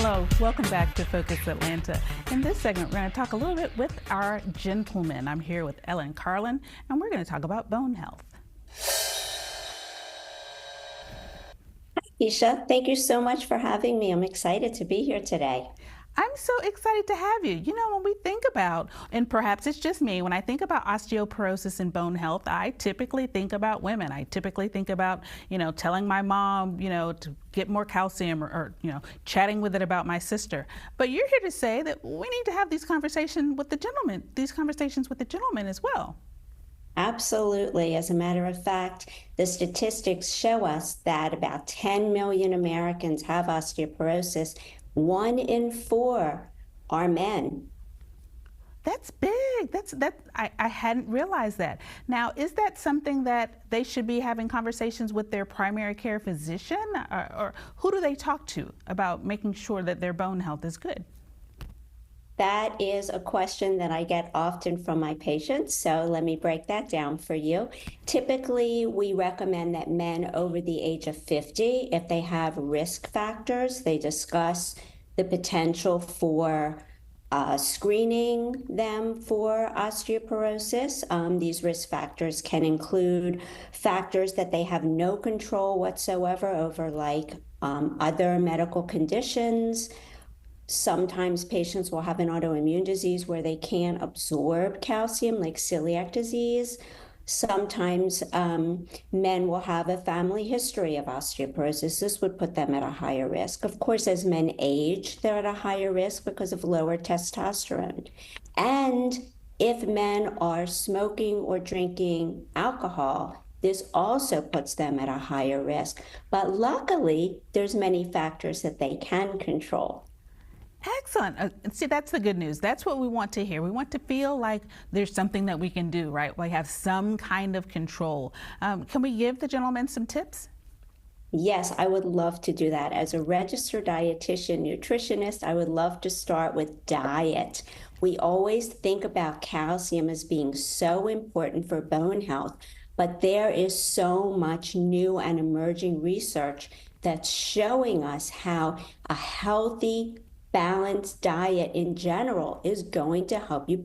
Hello, welcome back to Focus Atlanta. In this segment, we're going to talk a little bit with our gentlemen. I'm here with Ellen Carlin, and we're going to talk about bone health. Keisha, thank you so much for having me. I'm excited to be here today. I'm so excited to have you. You know, when we think about, and perhaps it's just me, when I think about osteoporosis and bone health, I typically think about women. I typically think about, telling my mom, to get more calcium or chatting with it about my sister. But you're here to say that we need to have these conversations with the gentlemen as well. Absolutely. As a matter of fact, the statistics show us that about 10 million Americans have osteoporosis. 1 in 4 are men. That's big. I hadn't realized that. Now, is that something that they should be having conversations with their primary care physician, or who do they talk to about making sure that their bone health is good? That is a question that I get often from my patients, so let me break that down for you. Typically, we recommend that men over the age of 50, if they have risk factors, they discuss the potential for screening them for osteoporosis. These risk factors can include factors that they have no control whatsoever over, like other medical conditions. Sometimes patients will have an autoimmune disease where they can't absorb calcium, like celiac disease. Sometimes men will have a family history of osteoporosis. This would put them at a higher risk. Of course, as men age, they're at a higher risk because of lower testosterone. And if men are smoking or drinking alcohol, this also puts them at a higher risk. But luckily, there's many factors that they can control. Excellent. See, that's the good news. That's what we want to hear. We want to feel like there's something that we can do, right? We have some kind of control. Can we give the gentleman some tips? Yes, I would love to do that. As a registered dietitian, nutritionist, I would love to start with diet. We always think about calcium as being so important for bone health, but there is so much new and emerging research that's showing us how a healthy, balanced diet in general is going to help you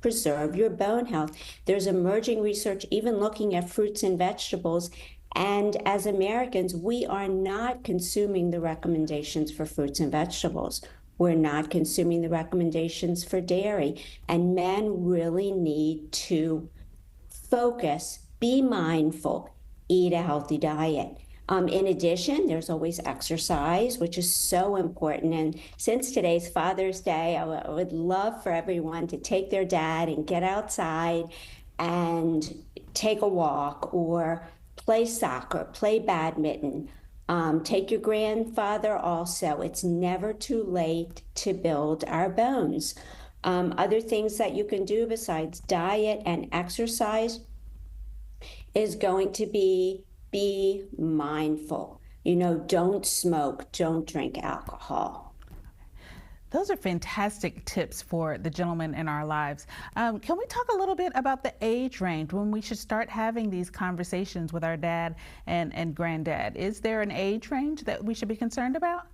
preserve your bone health. There's emerging research even looking at fruits and vegetables. And as Americans, we are not consuming the recommendations for fruits and vegetables. We're not consuming the recommendations for dairy. And men really need to focus, be mindful, eat a healthy diet. In addition, there's always exercise, which is so important. And since today's Father's Day, I would love for everyone to take their dad and get outside and take a walk or play soccer, play badminton. Take your grandfather also. It's never too late to build our bones. Other things that you can do besides diet and exercise is going to be mindful. Don't smoke, don't drink alcohol. Those are fantastic tips for the gentlemen in our lives. Can we talk a little bit about the age range when we should start having these conversations with our dad and granddad? Is there an age range that we should be concerned about?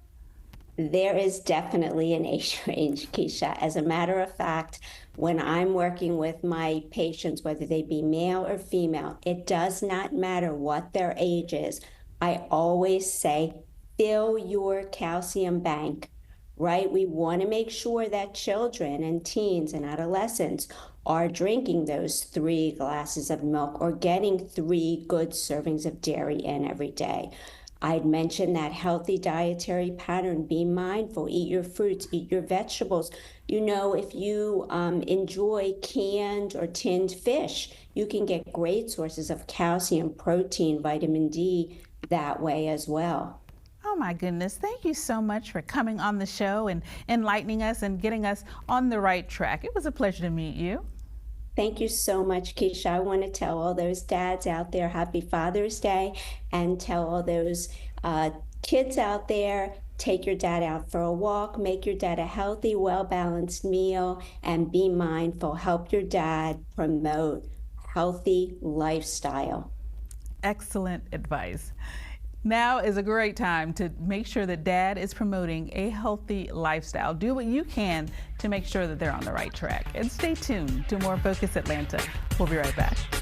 There is definitely an age range, Keisha. As a matter of fact, when I'm working with my patients, whether they be male or female, it does not matter what their age is. I always say, fill your calcium bank, right? We want to make sure that children and teens and adolescents are drinking those 3 glasses of milk or getting 3 good servings of dairy in every day. I'd mentioned that healthy dietary pattern. Be mindful, eat your fruits, eat your vegetables. If you enjoy canned or tinned fish, you can get great sources of calcium, protein, vitamin D that way as well. Oh my goodness, thank you so much for coming on the show and enlightening us and getting us on the right track. It was a pleasure to meet you. Thank you so much, Keisha. I want to tell all those dads out there happy Father's Day, and tell all those kids out there, take your dad out for a walk, make your dad a healthy, well-balanced meal, and be mindful. Help your dad promote healthy lifestyle. Excellent advice. Now is a great time to make sure that dad is promoting a healthy lifestyle. Do what you can to make sure that they're on the right track. And stay tuned to more Focus Atlanta. We'll be right back.